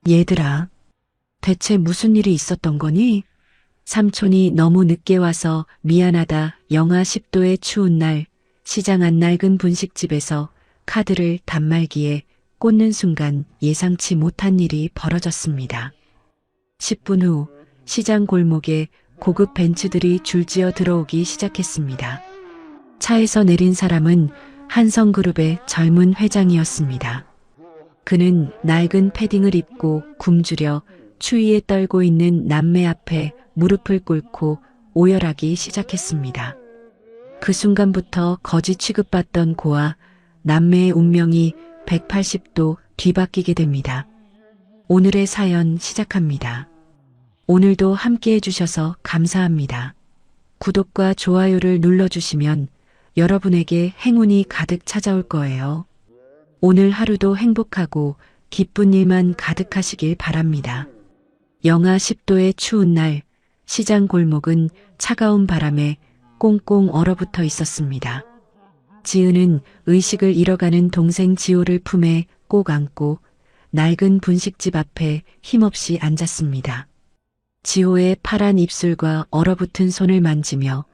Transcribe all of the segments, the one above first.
얘들아, 대체 무슨 일이 있었던 거니? 삼촌이 너무 늦게 와서 미안하다. 영하 10도의 추운 날, 시장 안 낡은 분식집에서 카드를 단말기에 꽂는 순간 예상치 못한 일이 벌어졌습니다. 10분 후 시장 골목에 고급 벤츠들이 줄지어 들어오기 시작했습니다. 차에서 내린 사람은 한성그룹의 젊은 회장이었습니다. 그는 낡은 패딩을 입고 굶주려 추위에 떨고 있는 남매 앞에 무릎을 꿇고 오열하기 시작했습니다. 그 순간부터 거지 취급받던 고아 남매의 운명이 180도 뒤바뀌게 됩니다. 오늘의 사연 시작합니다. 오늘도 함께 해주셔서 감사합니다. 구독과 좋아요를 눌러주시면 여러분에게 행운이 가득 찾아올 거예요. 오늘 하루도 행복하고 기쁜 일만 가득하시길 바랍니다. 영하 10도의 추운 날, 시장 골목은 차가운 바람에 꽁꽁 얼어붙어 있었습니다. 지은은 의식을 잃어가는 동생 지호를 품에 꼭 안고 낡은 분식집 앞에 힘없이 앉았습니다. 지호의 파란 입술과 얼어붙은 손을 만지며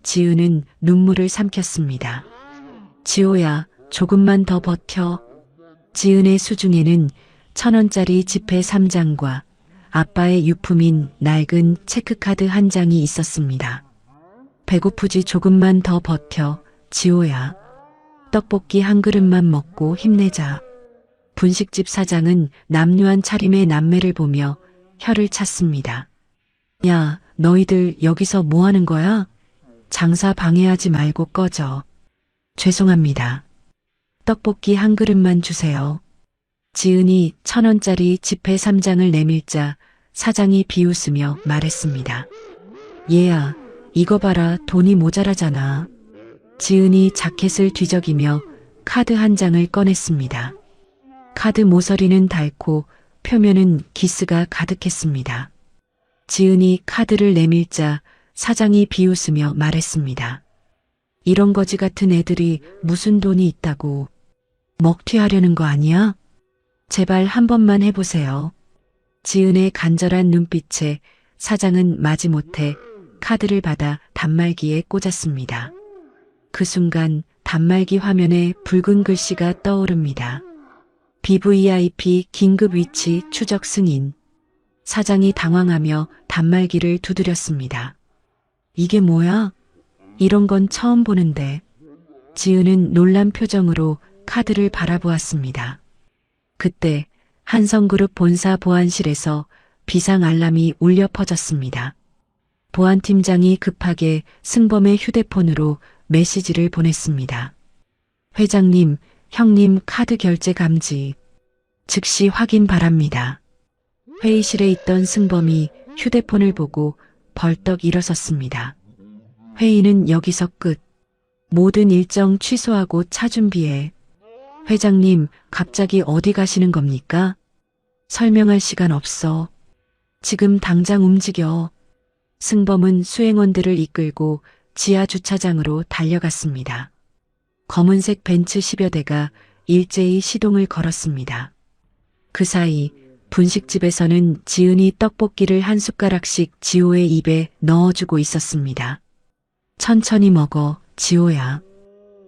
지은은 눈물을 삼켰습니다. 지호야, 조금만 더 버텨. 지은의 수중에는 1,000원짜리 지폐 3장과 아빠의 유품인 낡은 체크카드 한 장이 있었습니다. 배고프지? 조금만 더 버텨, 지호야. 떡볶이 한 그릇만 먹고 힘내자. 분식집 사장은 남루한 차림의 남매를 보며 혀를 찼습니다. 야, 너희들 여기서 뭐 하는 거야? 장사 방해하지 말고 꺼져. 죄송합니다. 떡볶이 한 그릇만 주세요. 지은이 1,000원짜리 지폐 3장을 내밀자 사장이 비웃으며 말했습니다. 얘야, 이거 봐라. 돈이 모자라잖아. 지은이 자켓을 뒤적이며 카드 한 장을 꺼냈습니다. 카드 모서리는 닳고 표면은 기스가 가득했습니다. 지은이 카드를 내밀자 사장이 비웃으며 말했습니다. 이런 거지 같은 애들이 무슨 돈이 있다고. 먹튀하려는 거 아니야? 제발 한 번만 해보세요. 지은의 간절한 눈빛에 사장은 마지못해 카드를 받아 단말기에 꽂았습니다. 그 순간 단말기 화면에 붉은 글씨가 떠오릅니다. BVIP 긴급 위치 추적 승인. 사장이 당황하며 단말기를 두드렸습니다. 이게 뭐야? 이런 건 처음 보는데. 지은은 놀란 표정으로 카드를 바라보았습니다. 그때 한성그룹 본사 보안실에서 비상 알람이 울려 퍼졌습니다. 보안팀장이 급하게 승범의 휴대폰으로 메시지를 보냈습니다. 회장님, 형님 카드 결제 감지. 즉시 확인 바랍니다. 회의실에 있던 승범이 휴대폰을 보고 벌떡 일어섰습니다. 회의는 여기서 끝. 모든 일정 취소하고 차 준비해. 회장님, 갑자기 어디 가시는 겁니까? 설명할 시간 없어. 지금 당장 움직여. 승범은 수행원들을 이끌고 지하 주차장으로 달려갔습니다. 검은색 벤츠 10여 대가 일제히 시동을 걸었습니다. 그 사이 분식집에서는 지은이 떡볶이를 한 숟가락씩 지호의 입에 넣어주고 있었습니다. 천천히 먹어, 지호야.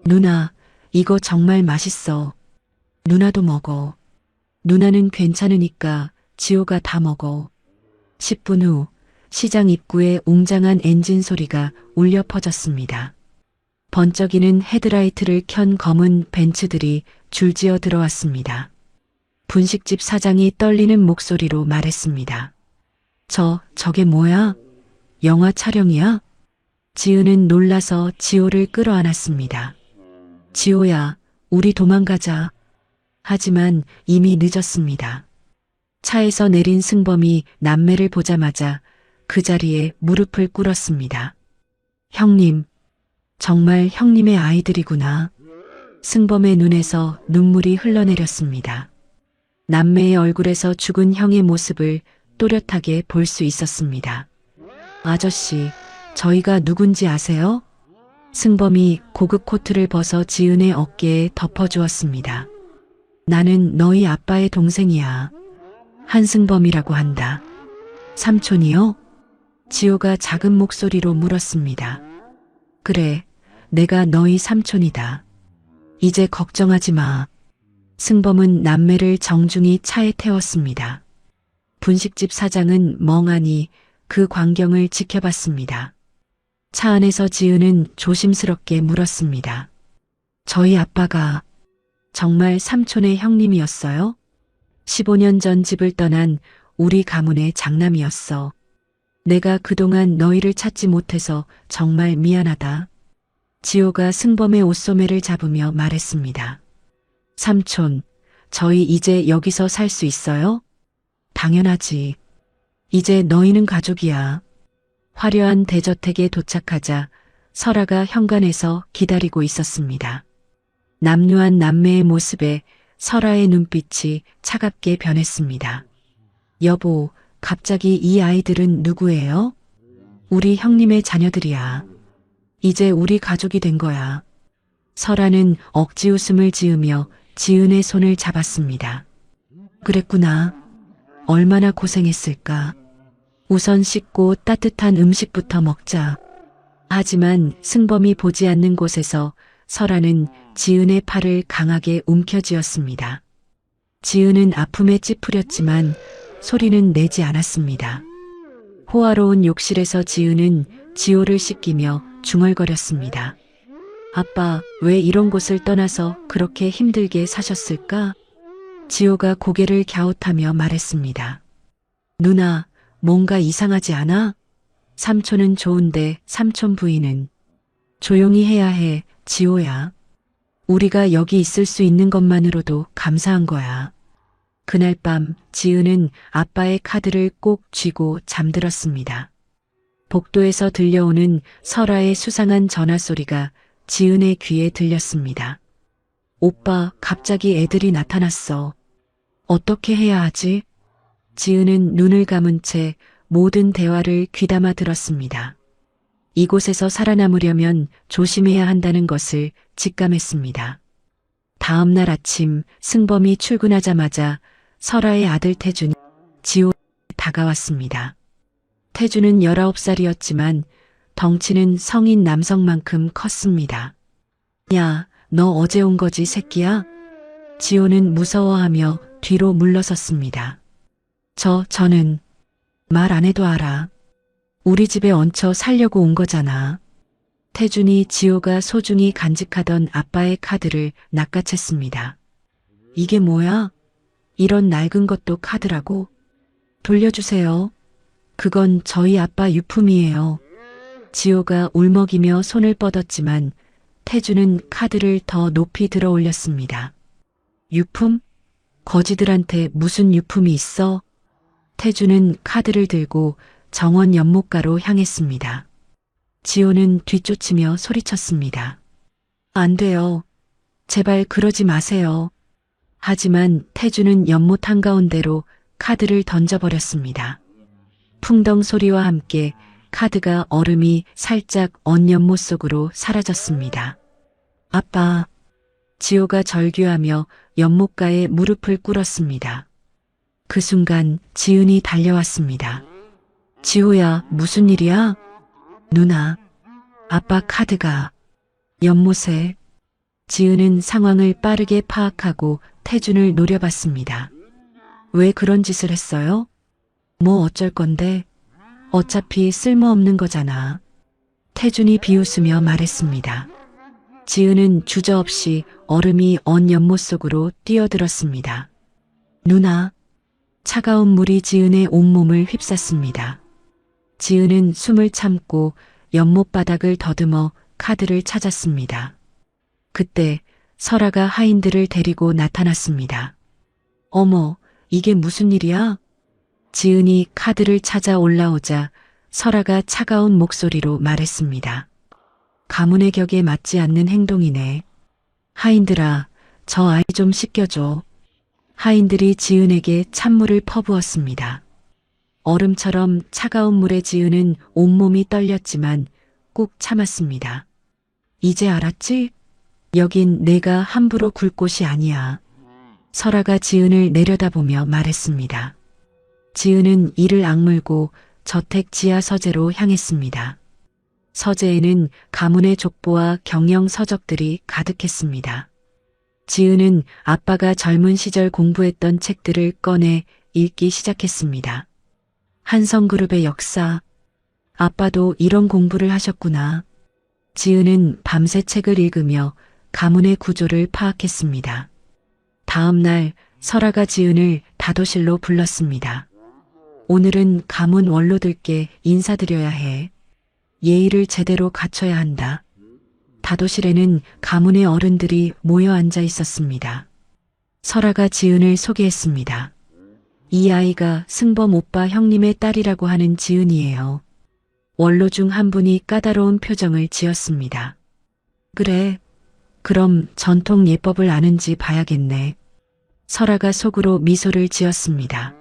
누나, 이거 정말 맛있어. 누나도 먹어. 누나는 괜찮으니까 지호가 다 먹어. 10분 후 시장 입구에 웅장한 엔진 소리가 울려 퍼졌습니다. 번쩍이는 헤드라이트를 켠 검은 벤츠들이 줄지어 들어왔습니다. 분식집 사장이 떨리는 목소리로 말했습니다. 저게 뭐야? 영화 촬영이야? 지은은 놀라서 지호를 끌어안았습니다. 지호야, 우리 도망가자. 하지만 이미 늦었습니다. 차에서 내린 승범이 남매를 보자마자 그 자리에 무릎을 꿇었습니다. 형님, 정말 형님의 아이들이구나. 승범의 눈에서 눈물이 흘러내렸습니다. 남매의 얼굴에서 죽은 형의 모습을 또렷하게 볼 수 있었습니다. 아저씨, 저희가 누군지 아세요? 승범이 고급 코트를 벗어 지은의 어깨에 덮어주었습니다. 나는 너희 아빠의 동생이야. 한승범이라고 한다. 삼촌이요? 지호가 작은 목소리로 물었습니다. 그래, 내가 너희 삼촌이다. 이제 걱정하지 마. 승범은 남매를 정중히 차에 태웠습니다. 분식집 사장은 멍하니 그 광경을 지켜봤습니다. 차 안에서 지은은 조심스럽게 물었습니다. 저희 아빠가 정말 삼촌의 형님이었어요? 15년 전 집을 떠난 우리 가문의 장남이었어. 내가 그동안 너희를 찾지 못해서 정말 미안하다. 지호가 승범의 옷소매를 잡으며 말했습니다. 삼촌, 저희 이제 여기서 살 수 있어요? 당연하지. 이제 너희는 가족이야. 화려한 대저택에 도착하자 설아가 현관에서 기다리고 있었습니다. 남루한 남매의 모습에 설아의 눈빛이 차갑게 변했습니다. 여보, 갑자기 이 아이들은 누구예요? 우리 형님의 자녀들이야. 이제 우리 가족이 된 거야. 설아는 억지 웃음을 지으며 지은의 손을 잡았습니다. 그랬구나. 얼마나 고생했을까. 우선 씻고 따뜻한 음식부터 먹자. 하지만 승범이 보지 않는 곳에서 설아는 지은의 팔을 강하게 움켜쥐었습니다. 지은은 아픔에 찌푸렸지만 소리는 내지 않았습니다. 호화로운 욕실에서 지은은 지호를 씻기며 중얼거렸습니다. 아빠, 왜 이런 곳을 떠나서 그렇게 힘들게 사셨을까? 지호가 고개를 갸웃하며 말했습니다. 누나, 뭔가 이상하지 않아? 삼촌은 좋은데 삼촌 부인은 조용히 해야 해, 지호야. 우리가 여기 있을 수 있는 것만으로도 감사한 거야. 그날 밤 지은은 아빠의 카드를 꼭 쥐고 잠들었습니다. 복도에서 들려오는 설아의 수상한 전화 소리가 지은의 귀에 들렸습니다. 오빠, 갑자기 애들이 나타났어. 어떻게 해야 하지? 지은은 눈을 감은 채 모든 대화를 귀담아 들었습니다. 이곳에서 살아남으려면 조심해야 한다는 것을 직감했습니다. 다음 날 아침 승범이 출근하자마자 설아의 아들 태준이 지호에 다가왔습니다. 태준은 19살이었지만 덩치는 성인 남성만큼 컸습니다. 야, 너 어제 온 거지, 새끼야? 지호는 무서워하며 뒤로 물러섰습니다. 저는 말 안 해도 알아. 우리 집에 얹혀 살려고 온 거잖아. 태준이 지호가 소중히 간직하던 아빠의 카드를 낚아챘습니다. 이게 뭐야? 이런 낡은 것도 카드라고? 돌려주세요. 그건 저희 아빠 유품이에요. 지호가 울먹이며 손을 뻗었지만 태준은 카드를 더 높이 들어 올렸습니다. 유품? 거지들한테 무슨 유품이 있어? 태준은 카드를 들고 정원 연못가로 향했습니다. 지호는 뒤쫓으며 소리쳤습니다. 안 돼요. 제발 그러지 마세요. 하지만 태준은 연못 한가운데로 카드를 던져버렸습니다. 풍덩 소리와 함께 카드가 얼음이 살짝 언 연못 속으로 사라졌습니다. 아빠. 지호가 절규하며 연못가에 무릎을 꿇었습니다. 그 순간 지은이 달려왔습니다. 지호야, 무슨 일이야? 누나, 아빠 카드가 연못에. 지은은 상황을 빠르게 파악하고 태준을 노려봤습니다. 왜 그런 짓을 했어요? 뭐 어쩔 건데? 어차피 쓸모없는 거잖아. 태준이 비웃으며 말했습니다. 지은은 주저없이 얼음이 언 연못 속으로 뛰어들었습니다. 누나. 차가운 물이 지은의 온몸을 휩쌌습니다. 지은은 숨을 참고 연못 바닥을 더듬어 카드를 찾았습니다. 그때 설아가 하인들을 데리고 나타났습니다. 어머, 이게 무슨 일이야? 지은이 카드를 찾아 올라오자 설아가 차가운 목소리로 말했습니다. 가문의 격에 맞지 않는 행동이네. 하인들아, 저 아이 좀 씻겨줘. 하인들이 지은에게 찬물을 퍼부었습니다. 얼음처럼 차가운 물에 지은은 온몸이 떨렸지만 꾹 참았습니다. 이제 알았지? 여긴 내가 함부로 굴 곳이 아니야. 설아가 지은을 내려다보며 말했습니다. 지은은 이를 악물고 저택 지하 서재로 향했습니다. 서재에는 가문의 족보와 경영 서적들이 가득했습니다. 지은은 아빠가 젊은 시절 공부했던 책들을 꺼내 읽기 시작했습니다. 한성그룹의 역사. 아빠도 이런 공부를 하셨구나. 지은은 밤새 책을 읽으며 가문의 구조를 파악했습니다. 다음 날 설아가 지은을 다도실로 불렀습니다. 오늘은 가문 원로들께 인사드려야 해. 예의를 제대로 갖춰야 한다. 다도실에는 가문의 어른들이 모여 앉아 있었습니다. 설아가 지은을 소개했습니다. 이 아이가 승범 오빠 형님의 딸이라고 하는 지은이에요. 원로 중 한 분이 까다로운 표정을 지었습니다. 그래, 그럼 전통 예법을 아는지 봐야겠네. 설아가 속으로 미소를 지었습니다.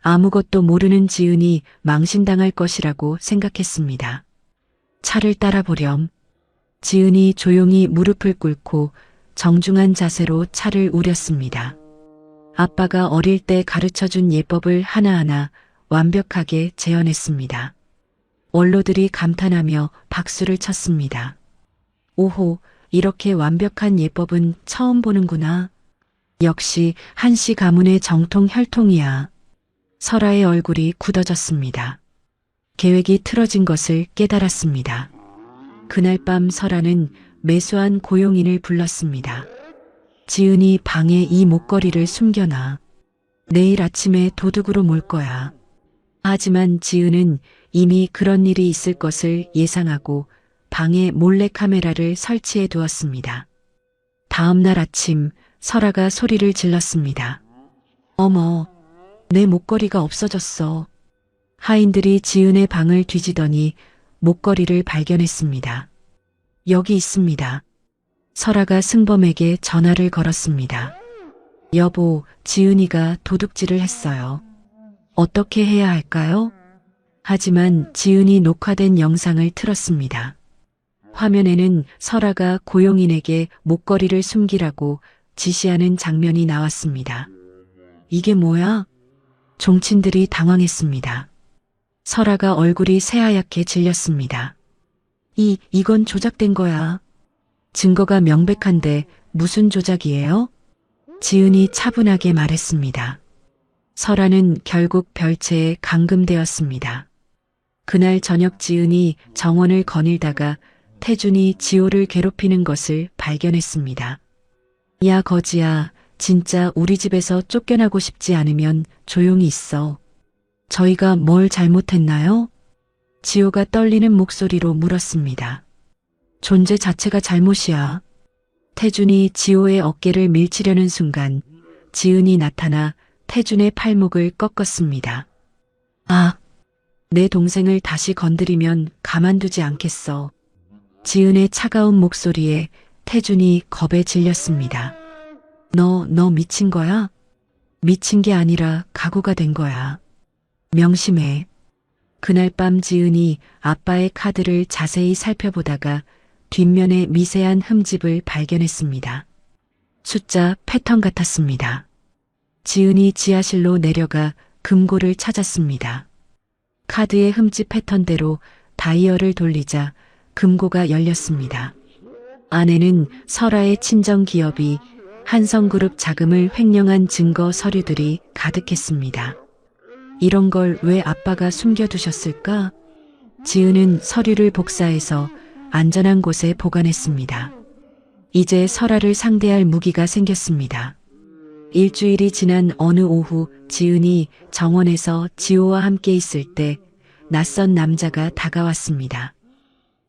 아무것도 모르는 지은이 망신당할 것이라고 생각했습니다. 차를 따라보렴. 지은이 조용히 무릎을 꿇고 정중한 자세로 차를 우렸습니다. 아빠가 어릴 때 가르쳐준 예법을 하나하나 완벽하게 재현했습니다. 원로들이 감탄하며 박수를 쳤습니다. 오호, 이렇게 완벽한 예법은 처음 보는구나. 역시 한씨 가문의 정통 혈통이야. 설아의 얼굴이 굳어졌습니다. 계획이 틀어진 것을 깨달았습니다. 그날 밤 설아는 매수한 고용인을 불렀습니다. 지은이 방에 이 목걸이를 숨겨놔. 내일 아침에 도둑으로 몰 거야. 하지만 지은은 이미 그런 일이 있을 것을 예상하고 방에 몰래 카메라를 설치해 두었습니다. 다음 날 아침 설아가 소리를 질렀습니다. 어머, 내 목걸이가 없어졌어. 하인들이 지은의 방을 뒤지더니 목걸이를 발견했습니다. 여기 있습니다. 설아가 승범에게 전화를 걸었습니다. 여보, 지은이가 도둑질을 했어요. 어떻게 해야 할까요? 하지만 지은이 녹화된 영상을 틀었습니다. 화면에는 설아가 고용인에게 목걸이를 숨기라고 지시하는 장면이 나왔습니다. 이게 뭐야? 종친들이 당황했습니다. 설아가 얼굴이 새하얗게 질렸습니다. 이건 조작된 거야. 증거가 명백한데 무슨 조작이에요? 지은이 차분하게 말했습니다. 설아는 결국 별채에 감금되었습니다. 그날 저녁 지은이 정원을 거닐다가 태준이 지호를 괴롭히는 것을 발견했습니다. 야 거지야, 진짜 우리 집에서 쫓겨나고 싶지 않으면 조용히 있어. 저희가 뭘 잘못했나요? 지호가 떨리는 목소리로 물었습니다. 존재 자체가 잘못이야. 태준이 지호의 어깨를 밀치려는 순간 지은이 나타나 태준의 팔목을 꺾었습니다. 아, 내 동생을 다시 건드리면 가만두지 않겠어. 지은의 차가운 목소리에 태준이 겁에 질렸습니다. 너 미친 거야? 미친 게 아니라 각오가 된 거야. 명심해. 그날 밤 지은이 아빠의 카드를 자세히 살펴보다가 뒷면에 미세한 흠집을 발견했습니다. 숫자 패턴 같았습니다. 지은이 지하실로 내려가 금고를 찾았습니다. 카드의 흠집 패턴대로 다이얼을 돌리자 금고가 열렸습니다. 안에는 설아의 친정 기업이 한성그룹 자금을 횡령한 증거 서류들이 가득했습니다. 이런 걸 왜 아빠가 숨겨두셨을까? 지은은 서류를 복사해서 안전한 곳에 보관했습니다. 이제 설아를 상대할 무기가 생겼습니다. 일주일이 지난 어느 오후 지은이 정원에서 지호와 함께 있을 때 낯선 남자가 다가왔습니다.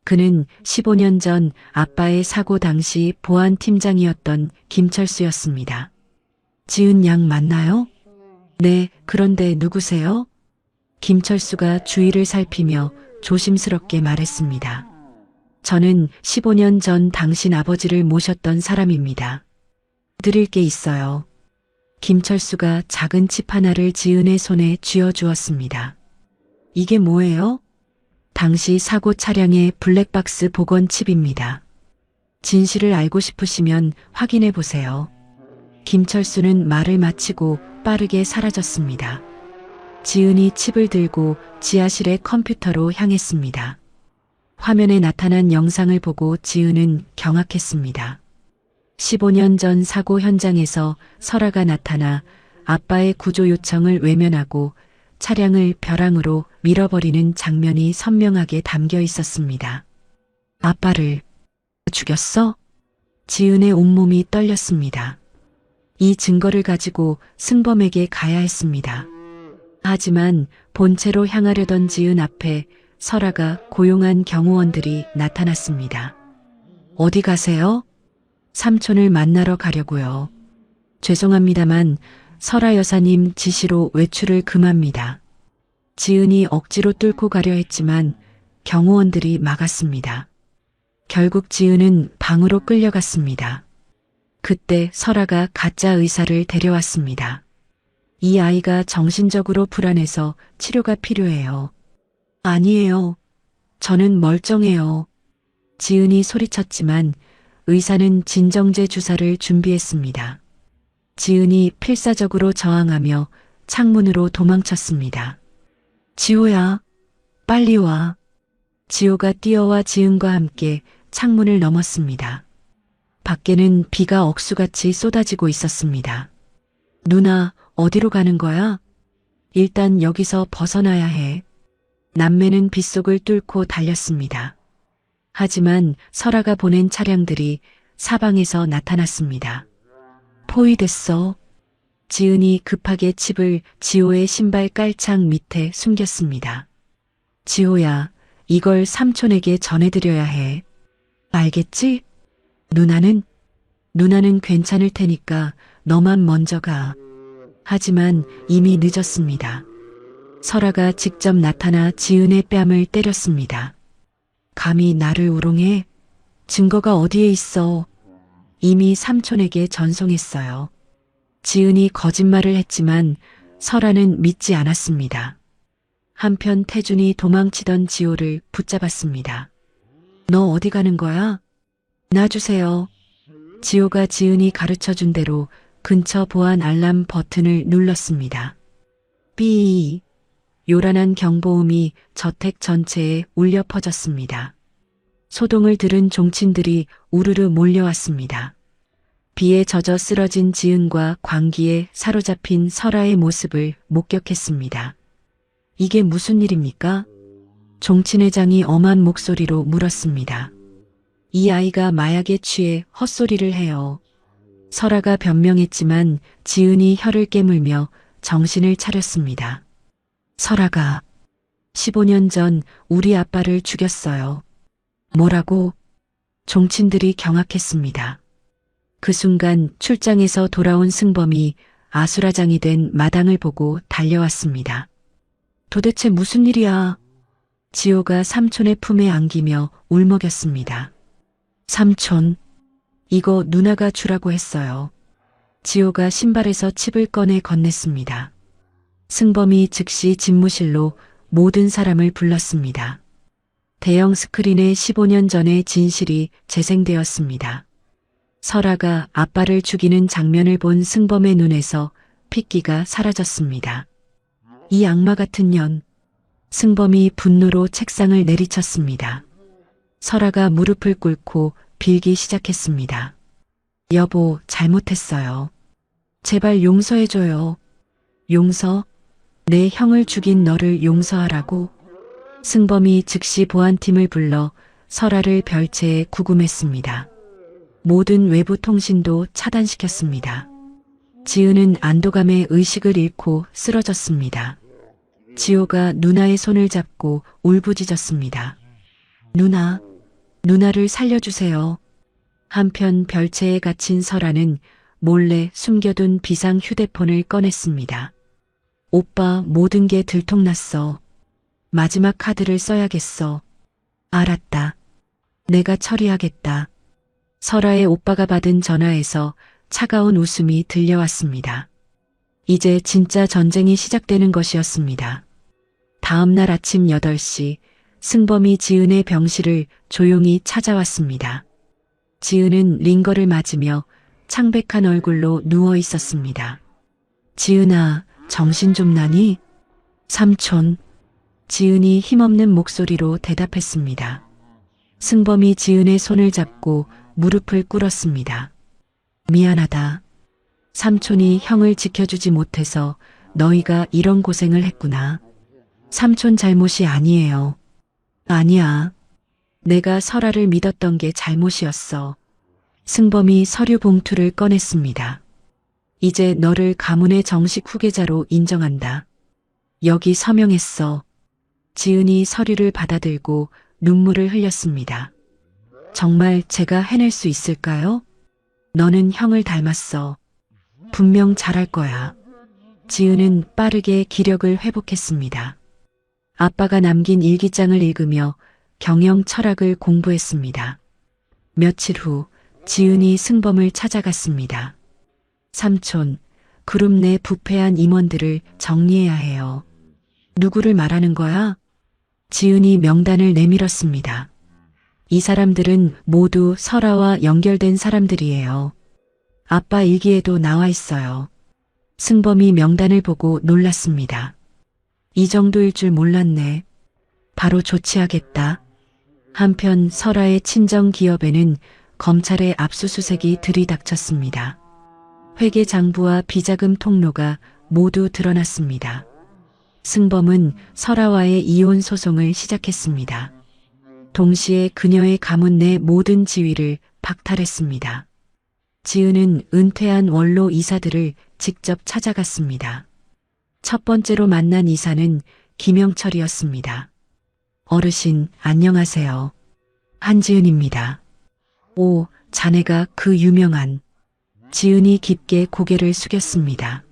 그는 15년 전 아빠의 사고 당시 보안팀장이었던 김철수였습니다. 지은 양 맞나요? 네, 그런데 누구세요? 김철수가 주위를 살피며 조심스럽게 말했습니다. 저는 15년 전 당신 아버지를 모셨던 사람입니다. 드릴 게 있어요. 김철수가 작은 칩 하나를 지은의 손에 쥐어주었습니다. 이게 뭐예요? 당시 사고 차량의 블랙박스 복원 칩입니다. 진실을 알고 싶으시면 확인해 보세요. 김철수는 말을 마치고 빠르게 사라졌습니다. 지은이 칩을 들고 지하실의 컴퓨터로 향했습니다. 화면에 나타난 영상을 보고 지은은 경악했습니다. 15년 전 사고 현장에서 설아가 나타나 아빠의 구조 요청을 외면하고 차량을 벼랑으로 밀어버리는 장면이 선명하게 담겨 있었습니다. 아빠를 죽였어? 지은의 온몸이 떨렸습니다. 이 증거를 가지고 승범에게 가야 했습니다. 하지만 본체로 향하려던 지은 앞에 설아가 고용한 경호원들이 나타났습니다. 어디 가세요? 삼촌을 만나러 가려고요. 죄송합니다만 설아 여사님 지시로 외출을 금합니다. 지은이 억지로 뚫고 가려 했지만 경호원들이 막았습니다. 결국 지은은 방으로 끌려갔습니다. 그때 설아가 가짜 의사를 데려왔습니다. 이 아이가 정신적으로 불안해서 치료가 필요해요. 아니에요. 저는 멀쩡해요. 지은이 소리쳤지만 의사는 진정제 주사를 준비했습니다. 지은이 필사적으로 저항하며 창문으로 도망쳤습니다. 지호야, 빨리 와. 지호가 뛰어와 지은과 함께 창문을 넘었습니다. 밖에는 비가 억수같이 쏟아지고 있었습니다. 누나, 어디로 가는 거야? 일단 여기서 벗어나야 해. 남매는 빗속을 뚫고 달렸습니다. 하지만 설아가 보낸 차량들이 사방에서 나타났습니다. 포위됐어. 지은이 급하게 칩을 지호의 신발 깔창 밑에 숨겼습니다. 지호야, 이걸 삼촌에게 전해드려야 해. 알겠지? 누나는 괜찮을 테니까 너만 먼저 가. 하지만 이미 늦었습니다. 설아가 직접 나타나 지은의 뺨을 때렸습니다. 감히 나를 우롱해? 증거가 어디에 있어? 이미 삼촌에게 전송했어요. 지은이 거짓말을 했지만 설아는 믿지 않았습니다. 한편 태준이 도망치던 지호를 붙잡았습니다. 너 어디 가는 거야? 놔주세요. 지호가 지은이 가르쳐준 대로 근처 보안 알람 버튼을 눌렀습니다. 삐. 요란한 경보음이 저택 전체에 울려 퍼졌습니다. 소동을 들은 종친들이 우르르 몰려왔습니다. 비에 젖어 쓰러진 지은과 광기에 사로잡힌 설아의 모습을 목격했습니다. 이게 무슨 일입니까? 종친회장이 엄한 목소리로 물었습니다. 이 아이가 마약에 취해 헛소리를 해요. 설아가 변명했지만 지은이 혀를 깨물며 정신을 차렸습니다. 설아가 15년 전 우리 아빠를 죽였어요. 뭐라고? 종친들이 경악했습니다. 그 순간 출장에서 돌아온 승범이 아수라장이 된 마당을 보고 달려왔습니다. 도대체 무슨 일이야? 지호가 삼촌의 품에 안기며 울먹였습니다. 삼촌, 이거 누나가 주라고 했어요. 지호가 신발에서 칩을 꺼내 건넸습니다. 승범이 즉시 집무실로 모든 사람을 불렀습니다. 대형 스크린에 15년 전의 진실이 재생되었습니다. 설아가 아빠를 죽이는 장면을 본 승범의 눈에서 핏기가 사라졌습니다. 이 악마 같은 년. 승범이 분노로 책상을 내리쳤습니다. 설아가 무릎을 꿇고 빌기 시작했습니다. 여보, 잘못했어요. 제발 용서해줘요. 용서? 내 형을 죽인 너를 용서하라고? 승범이 즉시 보안팀을 불러 설아를 별채에 구금했습니다. 모든 외부 통신도 차단시켰습니다. 지은은 안도감에 의식을 잃고 쓰러졌습니다. 지호가 누나의 손을 잡고 울부짖었습니다. 누나를 살려주세요. 한편 별채에 갇힌 설아는 몰래 숨겨둔 비상 휴대폰을 꺼냈습니다. 오빠, 모든 게 들통났어. 마지막 카드를 써야겠어. 알았다. 내가 처리하겠다. 설아의 오빠가 받은 전화에서 차가운 웃음이 들려왔습니다. 이제 진짜 전쟁이 시작되는 것이었습니다. 다음 날 아침 8시 승범이 지은의 병실을 조용히 찾아왔습니다. 지은은 링거를 맞으며 창백한 얼굴로 누워 있었습니다. 지은아, 정신 좀 나니? 삼촌. 지은이 힘없는 목소리로 대답했습니다. 승범이 지은의 손을 잡고 무릎을 꿇었습니다. 미안하다. 삼촌이 형을 지켜주지 못해서 너희가 이런 고생을 했구나. 삼촌 잘못이 아니에요. 아니야. 내가 설아를 믿었던 게 잘못이었어. 승범이 서류 봉투를 꺼냈습니다. 이제 너를 가문의 정식 후계자로 인정한다. 여기 서명했어. 지은이 서류를 받아들고 눈물을 흘렸습니다. 정말 제가 해낼 수 있을까요? 너는 형을 닮았어. 분명 잘할 거야. 지은은 빠르게 기력을 회복했습니다. 아빠가 남긴 일기장을 읽으며 경영 철학을 공부했습니다. 며칠 후 지은이 승범을 찾아갔습니다. 삼촌, 그룹 내 부패한 임원들을 정리해야 해요. 누구를 말하는 거야? 지은이 명단을 내밀었습니다. 이 사람들은 모두 설아와 연결된 사람들이에요. 아빠 일기에도 나와 있어요. 승범이 명단을 보고 놀랐습니다. 이 정도일 줄 몰랐네. 바로 조치하겠다. 한편 설아의 친정 기업에는 검찰의 압수수색이 들이닥쳤습니다. 회계장부와 비자금 통로가 모두 드러났습니다. 승범은 설아와의 이혼 소송을 시작했습니다. 동시에 그녀의 가문 내 모든 지위를 박탈했습니다. 지은은 은퇴한 원로 이사들을 직접 찾아갔습니다. 첫 번째로 만난 이사는 김영철이었습니다. 어르신, 안녕하세요. 한지은입니다. 오, 자네가 그 유명한. 지은이 깊게 고개를 숙였습니다.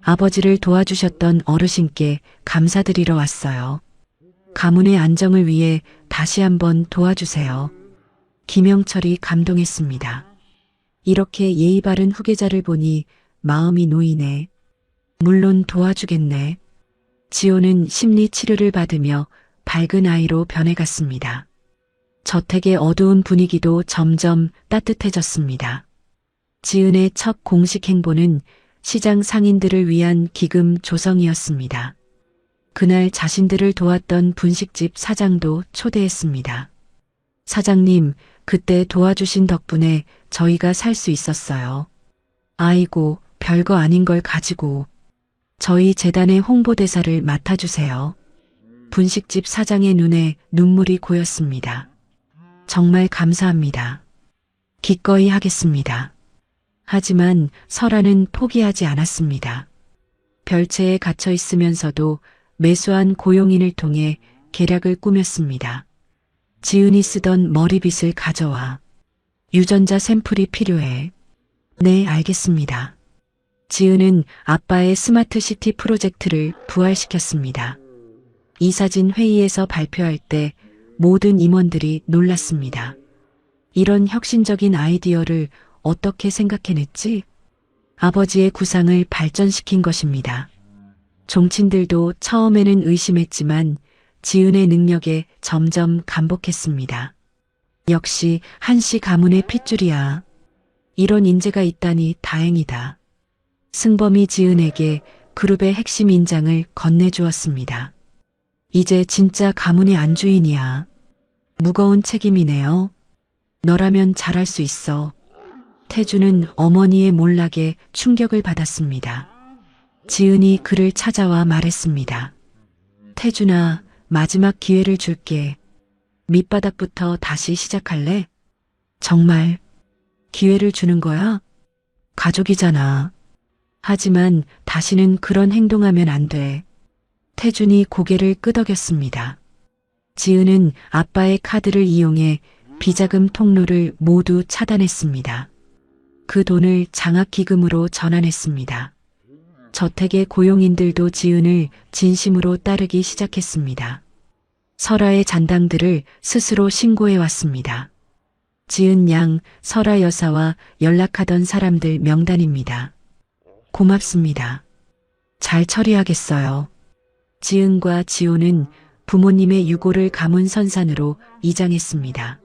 아버지를 도와주셨던 어르신께 감사드리러 왔어요. 가문의 안정을 위해 다시 한번 도와주세요. 김영철이 감동했습니다. 이렇게 예의 바른 후계자를 보니 마음이 놓이네. 물론 도와주겠네. 지호는 심리 치료를 받으며 밝은 아이로 변해갔습니다. 저택의 어두운 분위기도 점점 따뜻해졌습니다. 지은의 첫 공식 행보는 시장 상인들을 위한 기금 조성이었습니다. 그날 자신들을 도왔던 분식집 사장도 초대했습니다. 사장님, 그때 도와주신 덕분에 저희가 살 수 있었어요. 아이고, 별거 아닌 걸 가지고. 저희 재단의 홍보대사를 맡아주세요. 분식집 사장의 눈에 눈물이 고였습니다. 정말 감사합니다. 기꺼이 하겠습니다. 하지만 설아는 포기하지 않았습니다. 별채에 갇혀 있으면서도 매수한 고용인을 통해 계략을 꾸몄습니다. 지은이 쓰던 머리빗을 가져와. 유전자 샘플이 필요해. 네, 알겠습니다. 지은은 아빠의 스마트시티 프로젝트를 부활시켰습니다. 이사진 회의에서 발표할 때 모든 임원들이 놀랐습니다. 이런 혁신적인 아이디어를 어떻게 생각해냈지? 아버지의 구상을 발전시킨 것입니다. 종친들도 처음에는 의심했지만 지은의 능력에 점점 감복했습니다. 역시 한씨 가문의 핏줄이야. 이런 인재가 있다니 다행이다. 승범이 지은에게 그룹의 핵심 인장을 건네주었습니다. 이제 진짜 가문의 안주인이야. 무거운 책임이네요. 너라면 잘할 수 있어. 태주는 어머니의 몰락에 충격을 받았습니다. 지은이 그를 찾아와 말했습니다. 태준아, 마지막 기회를 줄게. 밑바닥부터 다시 시작할래? 정말 기회를 주는 거야? 가족이잖아. 하지만 다시는 그런 행동하면 안 돼. 태준이 고개를 끄덕였습니다. 지은은 아빠의 카드를 이용해 비자금 통로를 모두 차단했습니다. 그 돈을 장학기금으로 전환했습니다. 저택의 고용인들도 지은을 진심으로 따르기 시작했습니다. 설아의 잔당들을 스스로 신고해왔습니다. 지은 양, 설아 여사와 연락하던 사람들 명단입니다. 고맙습니다. 잘 처리하겠어요. 지은과 지호는 부모님의 유고를 가문 선산으로 이장했습니다.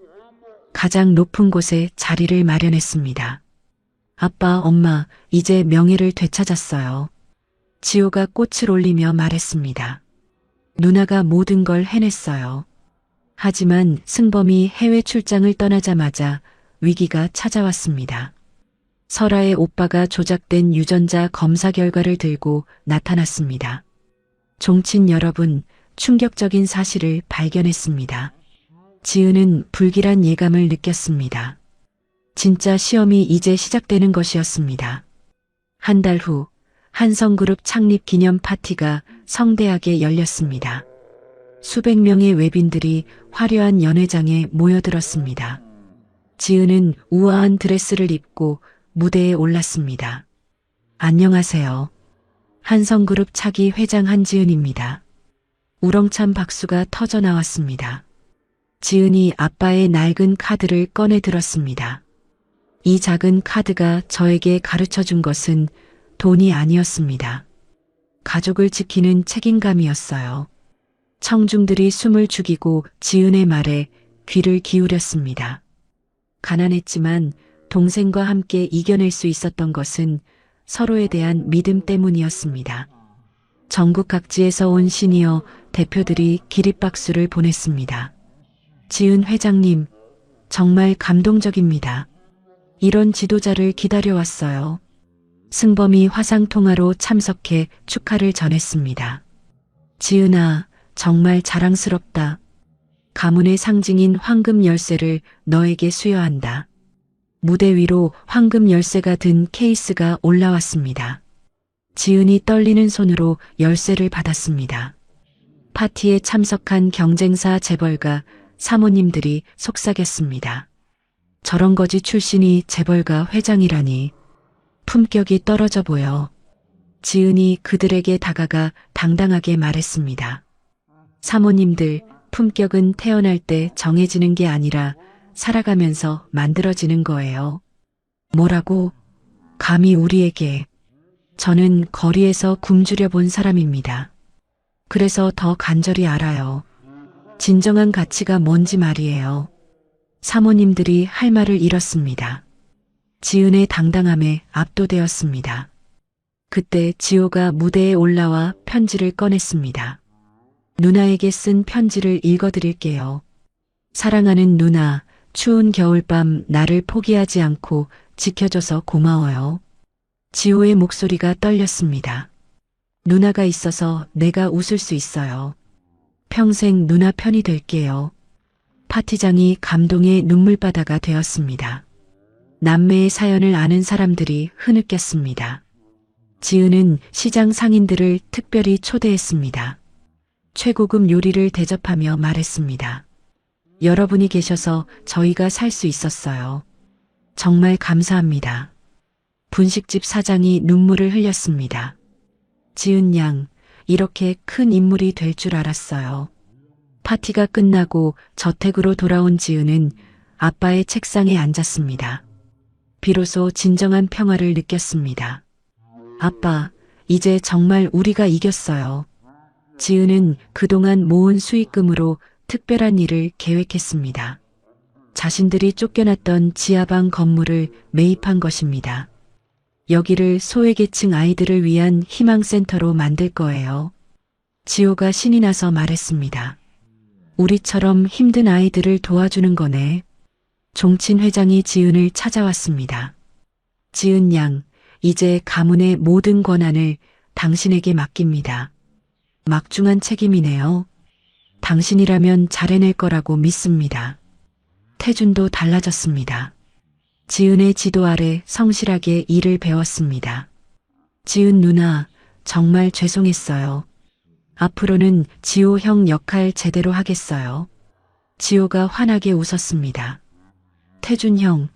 가장 높은 곳에 자리를 마련했습니다. 아빠, 엄마, 이제 명예를 되찾았어요. 지호가 꽃을 올리며 말했습니다. 누나가 모든 걸 해냈어요. 하지만 승범이 해외 출장을 떠나자마자 위기가 찾아왔습니다. 설아의 오빠가 조작된 유전자 검사 결과를 들고 나타났습니다. 종친 여러분, 충격적인 사실을 발견했습니다. 지은은 불길한 예감을 느꼈습니다. 진짜 시험이 이제 시작되는 것이었습니다. 한 달 후 한성그룹 창립 기념 파티가 성대하게 열렸습니다. 수백 명의 외빈들이 화려한 연회장에 모여들었습니다. 지은은 우아한 드레스를 입고 무대에 올랐습니다. 안녕하세요. 한성그룹 차기 회장 한지은입니다. 우렁찬 박수가 터져 나왔습니다. 지은이 아빠의 낡은 카드를 꺼내 들었습니다. 이 작은 카드가 저에게 가르쳐 준 것은 돈이 아니었습니다. 가족을 지키는 책임감이었어요. 청중들이 숨을 죽이고 지은의 말에 귀를 기울였습니다. 가난했지만 동생과 함께 이겨낼 수 있었던 것은 서로에 대한 믿음 때문이었습니다. 전국 각지에서 온 시니어 대표들이 기립박수를 보냈습니다. 지은 회장님, 정말 감동적입니다. 이런 지도자를 기다려왔어요. 승범이 화상통화로 참석해 축하를 전했습니다. 지은아, 정말 자랑스럽다. 가문의 상징인 황금 열쇠를 너에게 수여한다. 무대 위로 황금 열쇠가 든 케이스가 올라왔습니다. 지은이 떨리는 손으로 열쇠를 받았습니다. 파티에 참석한 경쟁사 재벌가 사모님들이 속삭였습니다. 저런 거지 출신이 재벌가 회장이라니 품격이 떨어져 보여. 지은이 그들에게 다가가 당당하게 말했습니다. 사모님들, 품격은 태어날 때 정해지는 게 아니라 살아가면서 만들어지는 거예요. 뭐라고? 감히 우리에게. 저는 거리에서 굶주려 본 사람입니다. 그래서 더 간절히 알아요. 진정한 가치가 뭔지 말이에요. 사모님들이 할 말을 잃었습니다. 지은의 당당함에 압도되었습니다. 그때 지호가 무대에 올라와 편지를 꺼냈습니다. 누나에게 쓴 편지를 읽어드릴게요. 사랑하는 누나, 추운 겨울밤 나를 포기하지 않고 지켜줘서 고마워요. 지호의 목소리가 떨렸습니다. 누나가 있어서 내가 웃을 수 있어요. 평생 누나 편이 될게요. 파티장이 감동의 눈물바다가 되었습니다. 남매의 사연을 아는 사람들이 흐느꼈습니다. 지은은 시장 상인들을 특별히 초대했습니다. 최고급 요리를 대접하며 말했습니다. 여러분이 계셔서 저희가 살 수 있었어요. 정말 감사합니다. 분식집 사장이 눈물을 흘렸습니다. 지은 양, 이렇게 큰 인물이 될 줄 알았어요. 파티가 끝나고 저택으로 돌아온 지은은 아빠의 책상에 앉았습니다. 비로소 진정한 평화를 느꼈습니다. 아빠, 이제 정말 우리가 이겼어요. 지은은 그동안 모은 수익금으로 특별한 일을 계획했습니다. 자신들이 쫓겨났던 지하방 건물을 매입한 것입니다. 여기를 소외계층 아이들을 위한 희망센터로 만들 거예요. 지호가 신이 나서 말했습니다. 우리처럼 힘든 아이들을 도와주는 거네. 종친 회장이 지은을 찾아왔습니다. 지은 양, 이제 가문의 모든 권한을 당신에게 맡깁니다. 막중한 책임이네요. 당신이라면 잘해낼 거라고 믿습니다. 태준도 달라졌습니다. 지은의 지도 아래 성실하게 일을 배웠습니다. 지은 누나, 정말 죄송했어요. 앞으로는 지호 형 역할 제대로 하겠어요. 지호가 환하게 웃었습니다. 태준 형,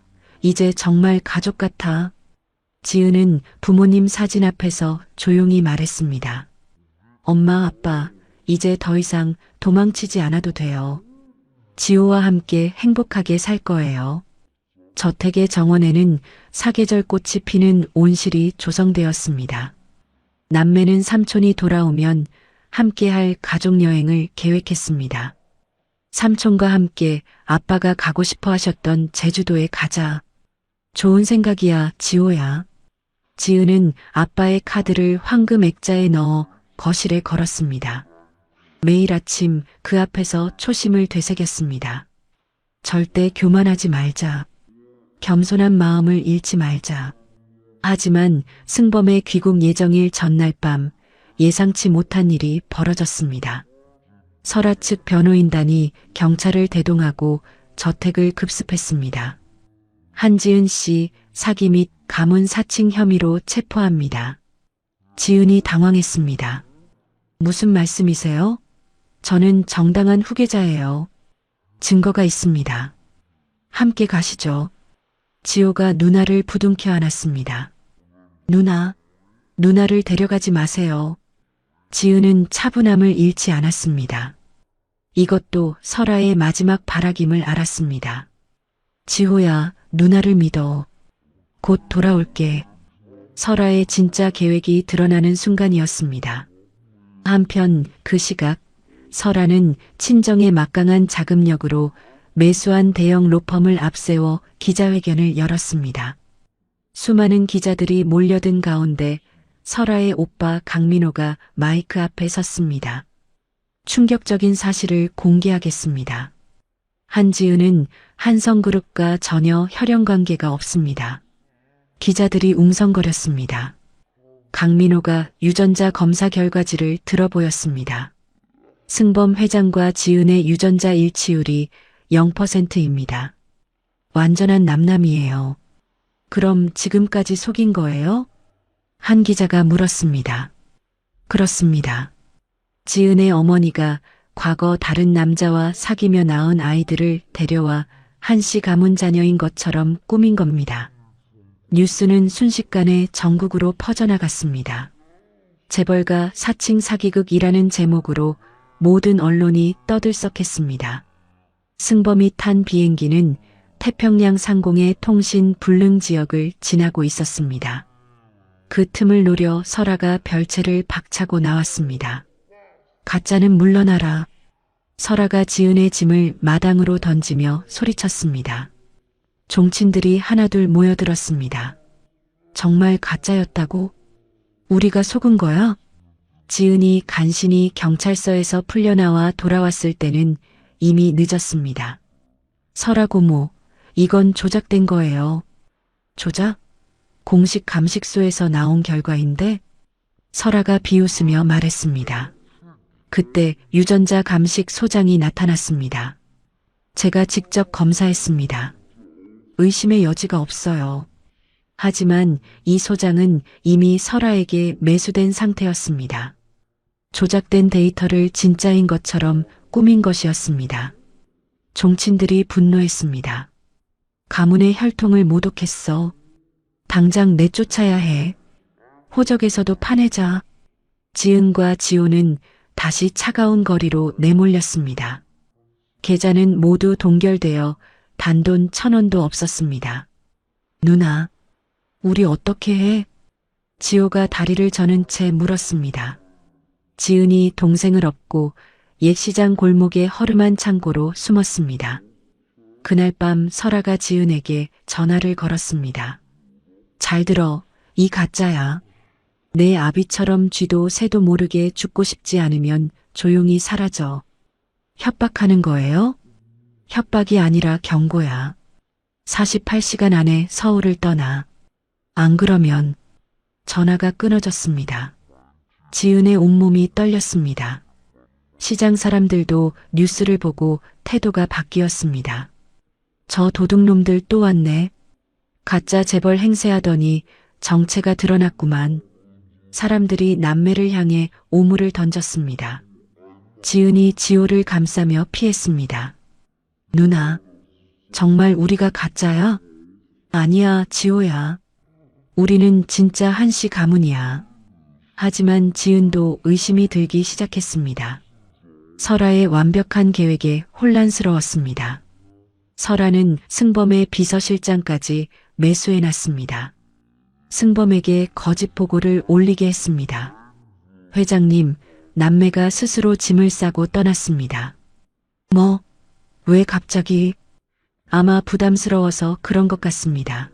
이제 정말 가족 같아. 지은은 부모님 사진 앞에서 조용히 말했습니다. 엄마, 아빠, 이제 더 이상 도망치지 않아도 돼요. 지호와 함께 행복하게 살 거예요. 저택의 정원에는 사계절 꽃이 피는 온실이 조성되었습니다. 남매는 삼촌이 돌아오면 함께할 가족여행을 계획했습니다. 삼촌과 함께 아빠가 가고 싶어 하셨던 제주도에 가자. 좋은 생각이야, 지호야. 지은은 아빠의 카드를 황금 액자에 넣어 거실에 걸었습니다. 매일 아침 그 앞에서 초심을 되새겼습니다. 절대 교만하지 말자. 겸손한 마음을 잃지 말자. 하지만 승범의 귀국 예정일 전날 밤 예상치 못한 일이 벌어졌습니다. 설아 측 변호인단이 경찰을 대동하고 저택을 급습했습니다. 한지은 씨 사기 및 가문 사칭 혐의로 체포합니다. 지은이 당황했습니다. 무슨 말씀이세요? 저는 정당한 후계자예요. 증거가 있습니다. 함께 가시죠. 지호가 누나를 부둥켜 안았습니다. 누나를 데려가지 마세요. 지은은 차분함을 잃지 않았습니다. 이것도 설아의 마지막 바라김을 알았습니다. 지호야, 누나를 믿어. 곧 돌아올게. 설아의 진짜 계획이 드러나는 순간이었습니다. 한편 그 시각 설아는 친정의 막강한 자금력으로 매수한 대형 로펌을 앞세워 기자회견을 열었습니다. 수많은 기자들이 몰려든 가운데 설아의 오빠 강민호가 마이크 앞에 섰습니다. 충격적인 사실을 공개하겠습니다. 한지은은 한성그룹과 전혀 혈연관계가 없습니다. 기자들이 웅성거렸습니다. 강민호가 유전자 검사 결과지를 들어보였습니다. 승범 회장과 지은의 유전자 일치율이 0%입니다. 완전한 남남이에요. 그럼 지금까지 속인 거예요? 한 기자가 물었습니다. 그렇습니다. 지은의 어머니가 과거 다른 남자와 사귀며 낳은 아이들을 데려와 한씨 가문 자녀인 것처럼 꾸민 겁니다. 뉴스는 순식간에 전국으로 퍼져나갔습니다. 재벌가 사칭 사기극이라는 제목으로 모든 언론이 떠들썩했습니다. 승범이 탄 비행기는 태평양 상공의 통신 불능 지역을 지나고 있었습니다. 그 틈을 노려 설아가 별채를 박차고 나왔습니다. 가짜는 물러나라. 설아가 지은의 짐을 마당으로 던지며 소리쳤습니다. 종친들이 하나둘 모여들었습니다. 정말 가짜였다고? 우리가 속은 거야? 지은이 간신히 경찰서에서 풀려나와 돌아왔을 때는 이미 늦었습니다. 설아 고모, 이건 조작된 거예요. 조작? 공식 감식소에서 나온 결과인데? 설아가 비웃으며 말했습니다. 그때 유전자 감식 소장이 나타났습니다. 제가 직접 검사했습니다. 의심의 여지가 없어요. 하지만 이 소장은 이미 설아에게 매수된 상태였습니다. 조작된 데이터를 진짜인 것처럼 꾸민 것이었습니다. 종친들이 분노했습니다. 가문의 혈통을 모독했어. 당장 내쫓아야 해. 호적에서도 파내자. 지은과 지호는 다시 차가운 거리로 내몰렸습니다. 계좌는 모두 동결되어 단돈 1,000원도 없었습니다. 누나, 우리 어떻게 해? 지호가 다리를 저는 채 물었습니다. 지은이 동생을 업고 옛 시장 골목의 허름한 창고로 숨었습니다. 그날 밤 설아가 지은에게 전화를 걸었습니다. 잘 들어, 이 가짜야. 내 아비처럼 쥐도 새도 모르게 죽고 싶지 않으면 조용히 사라져. 협박하는 거예요? 협박이 아니라 경고야. 48시간 안에 서울을 떠나. 안 그러면 전화가 끊어졌습니다. 지은의 온몸이 떨렸습니다. 시장 사람들도 뉴스를 보고 태도가 바뀌었습니다. 저 도둑놈들 또 왔네. 가짜 재벌 행세하더니 정체가 드러났구만. 사람들이 남매를 향해 오물을 던졌습니다. 지은이 지호를 감싸며 피했습니다. 누나, 정말 우리가 가짜야? 아니야, 지호야. 우리는 진짜 한씨 가문이야. 하지만 지은도 의심이 들기 시작했습니다. 설아의 완벽한 계획에 혼란스러웠습니다. 설아는 승범의 비서실장까지 매수해놨습니다. 승범에게 거짓 보고를 올리게 했습니다. 회장님, 남매가 스스로 짐을 싸고 떠났습니다. 뭐? 왜 갑자기? 아마 부담스러워서 그런 것 같습니다.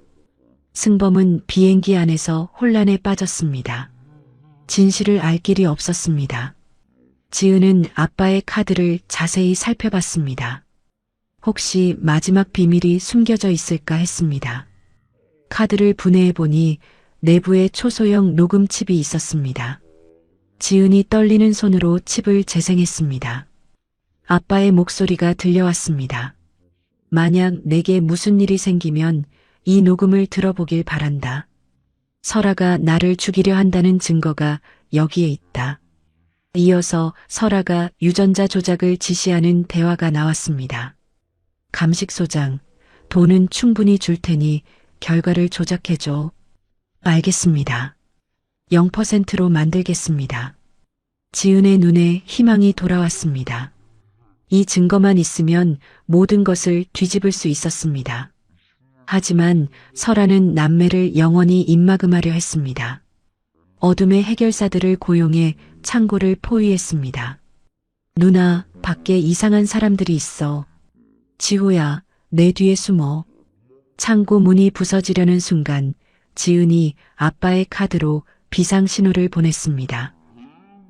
승범은 비행기 안에서 혼란에 빠졌습니다. 진실을 알 길이 없었습니다. 지은은 아빠의 카드를 자세히 살펴봤습니다. 혹시 마지막 비밀이 숨겨져 있을까 했습니다. 카드를 분해해보니 내부에 초소형 녹음 칩이 있었습니다. 지은이 떨리는 손으로 칩을 재생했습니다. 아빠의 목소리가 들려왔습니다. 만약 내게 무슨 일이 생기면 이 녹음을 들어보길 바란다. 설아가 나를 죽이려 한다는 증거가 여기에 있다. 이어서 설아가 유전자 조작을 지시하는 대화가 나왔습니다. 감식소장, 돈은 충분히 줄 테니 결과를 조작해줘. 알겠습니다. 0%로 만들겠습니다. 지은의 눈에 희망이 돌아왔습니다. 이 증거만 있으면 모든 것을 뒤집을 수 있었습니다. 하지만 설아는 남매를 영원히 입막음하려 했습니다. 어둠의 해결사들을 고용해 창고를 포위했습니다. 누나, 밖에 이상한 사람들이 있어. 지호야, 내 뒤에 숨어. 창고 문이 부서지려는 순간 지은이 아빠의 카드로 비상신호를 보냈습니다.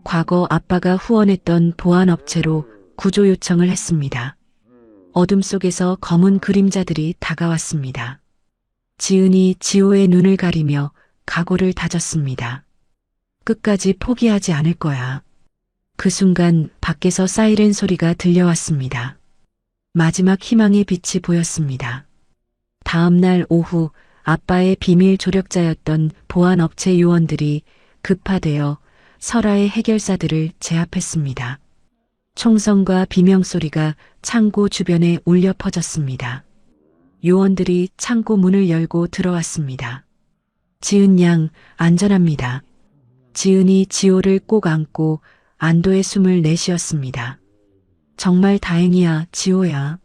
과거 아빠가 후원했던 보안업체로 구조 요청을 했습니다. 어둠 속에서 검은 그림자들이 다가왔습니다. 지은이 지호의 눈을 가리며 각오를 다졌습니다. 끝까지 포기하지 않을 거야. 그 순간 밖에서 사이렌 소리가 들려왔습니다. 마지막 희망의 빛이 보였습니다. 다음 날 오후 아빠의 비밀 조력자였던 보안업체 요원들이 급파되어 설아의 해결사들을 제압했습니다. 총성과 비명소리가 창고 주변에 울려 퍼졌습니다. 요원들이 창고 문을 열고 들어왔습니다. 지은 양, 안전합니다. 지은이 지호를 꼭 안고 안도의 숨을 내쉬었습니다. 정말 다행이야, 지호야.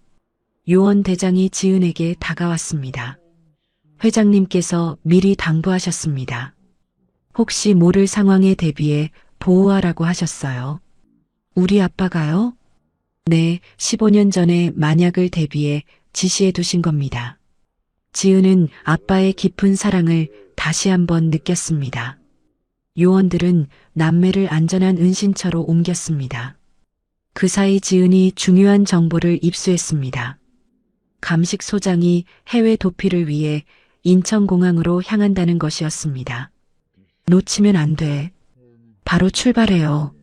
요원 대장이 지은에게 다가왔습니다. 회장님께서 미리 당부하셨습니다. 혹시 모를 상황에 대비해 보호하라고 하셨어요. 우리 아빠가요? 네, 15년 전에 만약을 대비해 지시해 두신 겁니다. 지은은 아빠의 깊은 사랑을 다시 한번 느꼈습니다. 요원들은 남매를 안전한 은신처로 옮겼습니다. 그 사이 지은이 중요한 정보를 입수했습니다. 감식소장이 해외 도피를 위해 인천공항으로 향한다는 것이었습니다. 놓치면 안 돼. 바로 출발해요.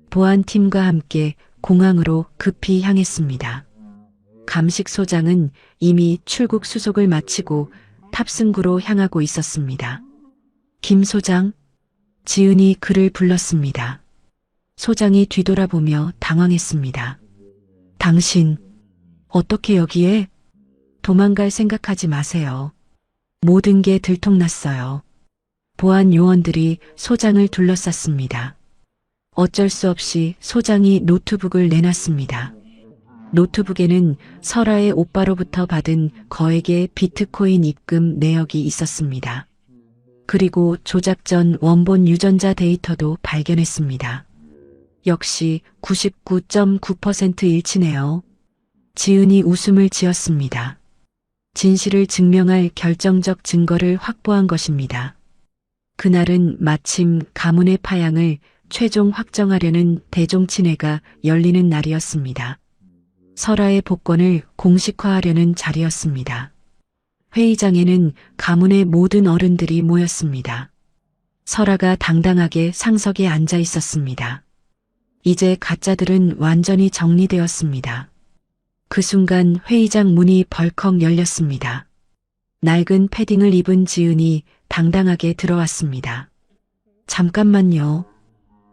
보안팀과 함께 공항으로 급히 향했습니다. 감식소장은 이미 출국 수속을 마치고 탑승구로 향하고 있었습니다. 김 소장, 지은이 그를 불렀습니다. 소장이 뒤돌아보며 당황했습니다. 당신, 어떻게 여기에? 도망갈 생각하지 마세요. 모든 게 들통났어요. 보안 요원들이 소장을 둘러쌌습니다. 어쩔 수 없이 소장이 노트북을 내놨습니다. 노트북에는 설아의 오빠로부터 받은 거액의 비트코인 입금 내역이 있었습니다. 그리고 조작 전 원본 유전자 데이터도 발견했습니다. 역시 99.9% 일치네요. 지은이 웃음을 지었습니다. 진실을 증명할 결정적 증거를 확보한 것입니다. 그날은 마침 가문의 파양을 최종 확정하려는 대종친회가 열리는 날이었습니다. 설아의 복권을 공식화하려는 자리였습니다. 회의장에는 가문의 모든 어른들이 모였습니다. 설아가 당당하게 상석에 앉아 있었습니다. 이제 가짜들은 완전히 정리되었습니다. 그 순간 회의장 문이 벌컥 열렸습니다. 낡은 패딩을 입은 지은이 당당하게 들어왔습니다. 잠깐만요.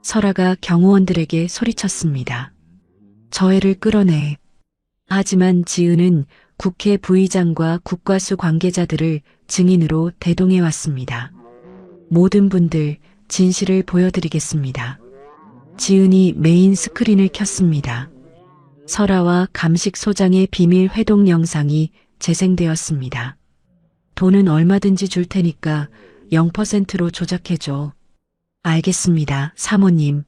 설아가 경호원들에게 소리쳤습니다. 저 애를 끌어내. 하지만 지은은 국회 부의장과 국과수 관계자들을 증인으로 대동해 왔습니다. 모든 분들 진실을 보여드리겠습니다. 지은이 메인 스크린을 켰습니다. 설아와 감식소장의 비밀 회동 영상이 재생되었습니다. 돈은 얼마든지 줄 테니까 0%로 조작해줘. 알겠습니다, 사모님.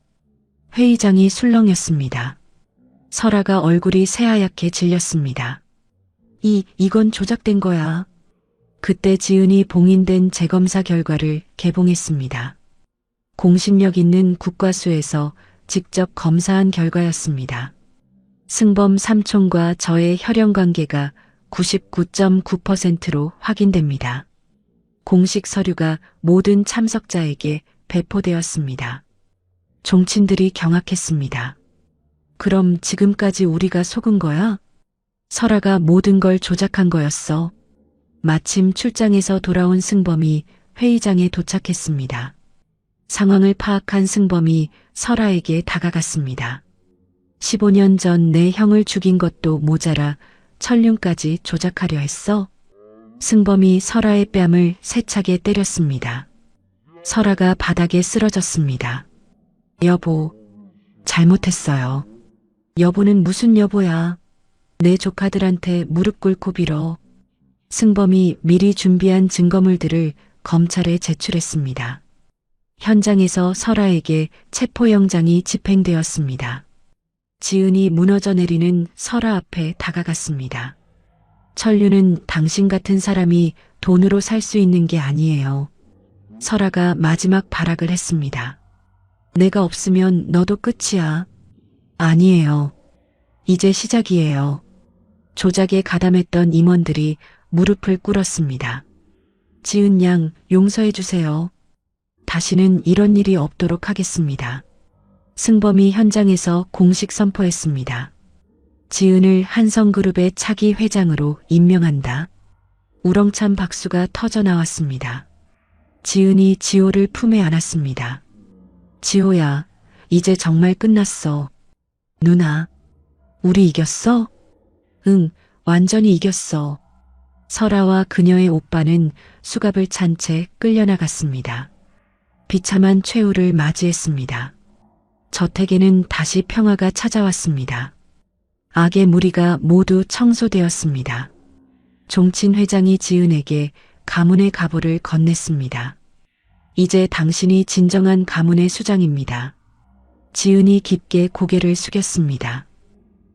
회의장이 술렁였습니다. 설아가 얼굴이 새하얗게 질렸습니다. 이건 조작된 거야. 그때 지은이 봉인된 재검사 결과를 개봉했습니다. 공신력 있는 국과수에서 직접 검사한 결과였습니다. 승범 삼촌과 저의 혈연 관계가 99.9%로 확인됩니다. 공식 서류가 모든 참석자에게 배포되었습니다. 종친들이 경악했습니다. 그럼 지금까지 우리가 속은 거야? 설아가 모든 걸 조작한 거였어. 마침 출장에서 돌아온 승범이 회의장에 도착했습니다. 상황을 파악한 승범이 설아에게 다가갔습니다. 15년 전 내 형을 죽인 것도 모자라 천륜까지 조작하려 했어. 승범이 설아의 뺨을 세차게 때렸습니다. 설아가 바닥에 쓰러졌습니다. 여보, 잘못했어요. 여보는 무슨 여보야. 내 조카들한테 무릎 꿇고 빌어. 승범이 미리 준비한 증거물들을 검찰에 제출했습니다. 현장에서 설아에게 체포영장이 집행되었습니다. 지은이 무너져 내리는 설아 앞에 다가갔습니다. 천류는 당신 같은 사람이 돈으로 살 수 있는 게 아니에요. 설아가 마지막 발악을 했습니다. 내가 없으면 너도 끝이야. 아니에요. 이제 시작이에요. 조작에 가담했던 임원들이 무릎을 꿇었습니다. 지은 양 용서해 주세요. 다시는 이런 일이 없도록 하겠습니다. 승범이 현장에서 공식 선포했습니다. 지은을 한성그룹의 차기 회장으로 임명한다. 우렁찬 박수가 터져 나왔습니다. 지은이 지호를 품에 안았습니다. 지호야, 이제 정말 끝났어. 누나, 우리 이겼어? 응, 완전히 이겼어. 설아와 그녀의 오빠는 수갑을 찬 채 끌려나갔습니다. 비참한 최후를 맞이했습니다. 저택에는 다시 평화가 찾아왔습니다. 악의 무리가 모두 청소되었습니다. 종친 회장이 지은에게 가문의 가부를 건넸습니다. 이제 당신이 진정한 가문의 수장입니다. 지은이 깊게 고개를 숙였습니다.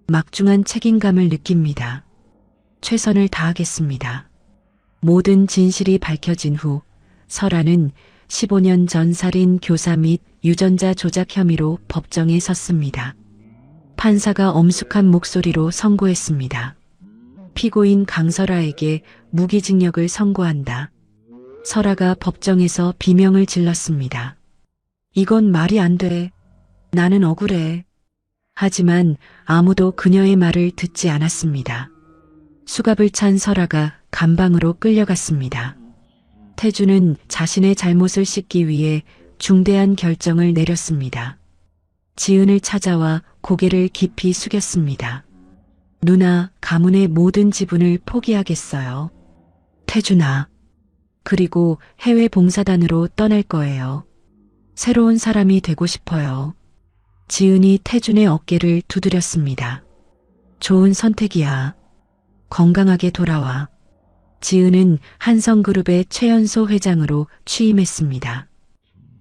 막중한 책임감을 느낍니다. 최선을 다하겠습니다. 모든 진실이 밝혀진 후 설아는 15년 전 살인 교사 및 유전자 조작 혐의로 법정에 섰습니다. 판사가 엄숙한 목소리로 선고했습니다. 피고인 강설아에게 무기징역을 선고한다. 설아가 법정에서 비명을 질렀습니다. 이건 말이 안 돼. 나는 억울해. 하지만 아무도 그녀의 말을 듣지 않았습니다. 수갑을 찬 설아가 감방으로 끌려갔습니다. 태주는 자신의 잘못을 씻기 위해 중대한 결정을 내렸습니다. 지은을 찾아와 고개를 깊이 숙였습니다. 누나, 가문의 모든 지분을 포기하겠어요. 태준아. 그리고 해외 봉사단으로 떠날 거예요. 새로운 사람이 되고 싶어요. 지은이 태준의 어깨를 두드렸습니다. 좋은 선택이야. 건강하게 돌아와. 지은은 한성그룹의 최연소 회장으로 취임했습니다.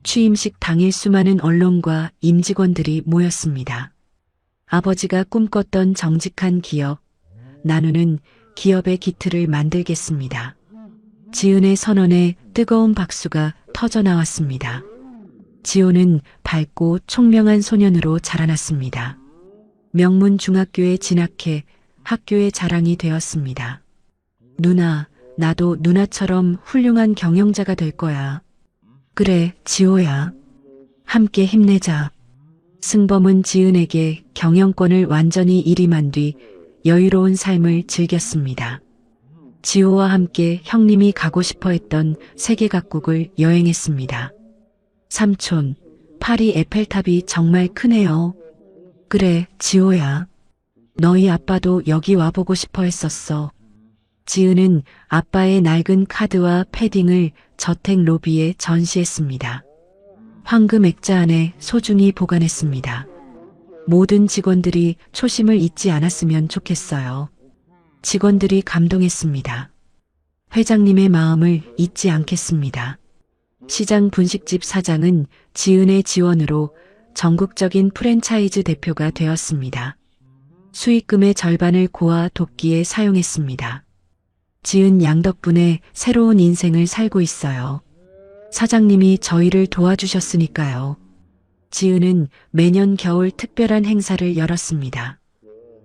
취임식 당일 수많은 언론과 임직원들이 모였습니다. 아버지가 꿈꿨던 정직한 기업, 나누는 기업의 기틀을 만들겠습니다. 지은의 선언에 뜨거운 박수가 터져 나왔습니다. 지호는 밝고 총명한 소년으로 자라났습니다. 명문 중학교에 진학해 학교의 자랑이 되었습니다. 누나, 나도 누나처럼 훌륭한 경영자가 될 거야. 그래, 지호야. 함께 힘내자. 승범은 지은에게 경영권을 완전히 일임한 뒤 여유로운 삶을 즐겼습니다. 지호와 함께 형님이 가고 싶어 했던 세계 각국을 여행했습니다. 삼촌, 파리 에펠탑이 정말 크네요. 그래, 지호야. 너희 아빠도 여기 와보고 싶어 했었어. 지은은 아빠의 낡은 카드와 패딩을 저택 로비에 전시했습니다. 황금 액자 안에 소중히 보관했습니다. 모든 직원들이 초심을 잊지 않았으면 좋겠어요. 직원들이 감동했습니다. 회장님의 마음을 잊지 않겠습니다. 시장 분식집 사장은 지은의 지원으로 전국적인 프랜차이즈 대표가 되었습니다. 수익금의 절반을 고아 돕기에 사용했습니다. 지은 양 덕분에 새로운 인생을 살고 있어요. 사장님이 저희를 도와주셨으니까요. 지은은 매년 겨울 특별한 행사를 열었습니다.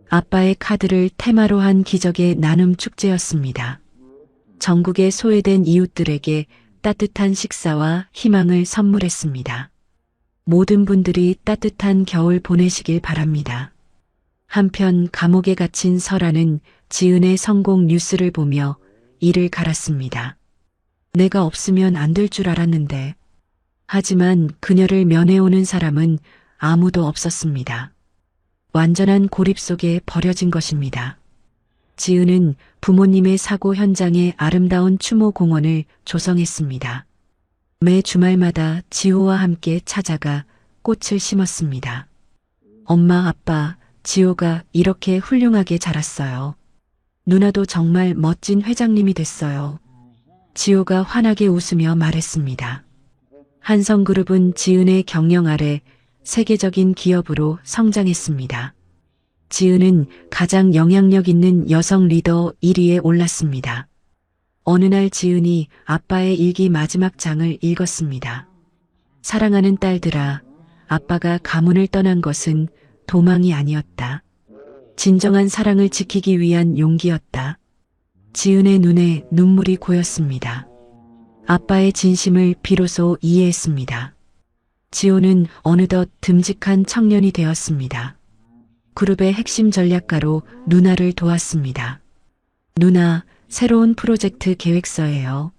아빠의 카드를 테마로 한 기적의 나눔 축제였습니다. 전국의 소외된 이웃들에게 따뜻한 식사와 희망을 선물했습니다. 모든 분들이 따뜻한 겨울 보내시길 바랍니다. 한편 감옥에 갇힌 설아는 지은의 성공 뉴스를 보며 이를 갈았습니다. 내가 없으면 안 될 줄 알았는데. 하지만 그녀를 면회오는 사람은 아무도 없었습니다. 완전한 고립 속에 버려진 것입니다. 지은은 부모님의 사고 현장에 아름다운 추모 공원을 조성했습니다. 매 주말마다 지호와 함께 찾아가 꽃을 심었습니다. 엄마, 아빠, 지호가 이렇게 훌륭하게 자랐어요. 누나도 정말 멋진 회장님이 됐어요. 지호가 환하게 웃으며 말했습니다. 한성그룹은 지은의 경영 아래 세계적인 기업으로 성장했습니다. 지은은 가장 영향력 있는 여성 리더 1위에 올랐습니다. 어느 날 지은이 아빠의 일기 마지막 장을 읽었습니다. 사랑하는 딸들아, 아빠가 가문을 떠난 것은 도망이 아니었다. 진정한 사랑을 지키기 위한 용기였다. 지은의 눈에 눈물이 고였습니다. 아빠의 진심을 비로소 이해했습니다. 지호는 어느덧 듬직한 청년이 되었습니다. 그룹의 핵심 전략가로 누나를 도왔습니다. 누나, 새로운 프로젝트 계획서예요.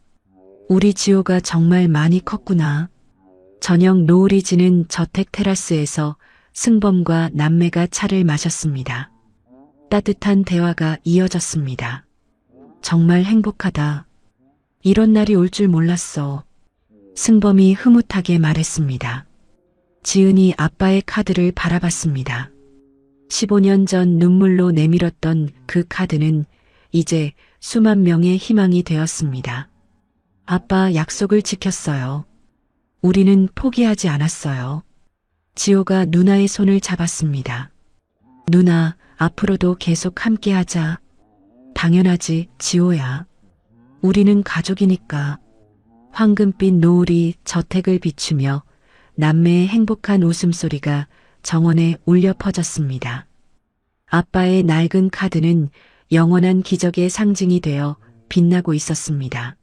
우리 지호가 정말 많이 컸구나. 저녁 노을이 지는 저택 테라스에서 승범과 남매가 차를 마셨습니다. 따뜻한 대화가 이어졌습니다. 정말 행복하다. 이런 날이 올 줄 몰랐어. 승범이 흐뭇하게 말했습니다. 지은이 아빠의 카드를 바라봤습니다. 15년 전 눈물로 내밀었던 그 카드는 이제 수만 명의 희망이 되었습니다. 아빠 약속을 지켰어요. 우리는 포기하지 않았어요. 지호가 누나의 손을 잡았습니다. 누나, 앞으로도 계속 함께하자. 당연하지, 지호야. 우리는 가족이니까. 황금빛 노을이 저택을 비추며 남매의 행복한 웃음소리가 정원에 울려 퍼졌습니다. 아빠의 낡은 카드는 영원한 기적의 상징이 되어 빛나고 있었습니다.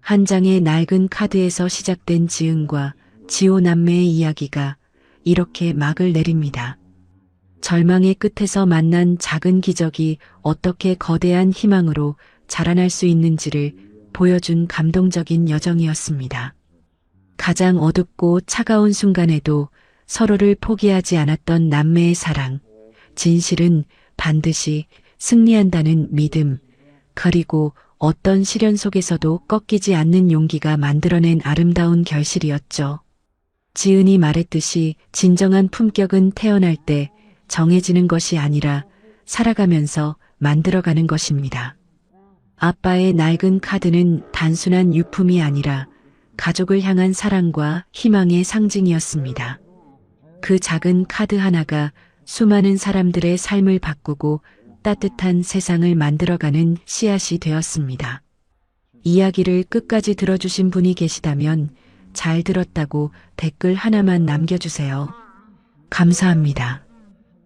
한 장의 낡은 카드에서 시작된 지은과 지호 남매의 이야기가 이렇게 막을 내립니다. 절망의 끝에서 만난 작은 기적이 어떻게 거대한 희망으로 자라날 수 있는지를 보여준 감동적인 여정이었습니다. 가장 어둡고 차가운 순간에도 서로를 포기하지 않았던 남매의 사랑, 진실은 반드시 승리한다는 믿음, 그리고 어떤 시련 속에서도 꺾이지 않는 용기가 만들어낸 아름다운 결실이었죠. 지은이 말했듯이 진정한 품격은 태어날 때 정해지는 것이 아니라 살아가면서 만들어가는 것입니다. 아빠의 낡은 카드는 단순한 유품이 아니라 가족을 향한 사랑과 희망의 상징이었습니다. 그 작은 카드 하나가 수많은 사람들의 삶을 바꾸고 따뜻한 세상을 만들어가는 씨앗이 되었습니다. 이야기를 끝까지 들어주신 분이 계시다면 잘 들었다고 댓글 하나만 남겨주세요. 감사합니다.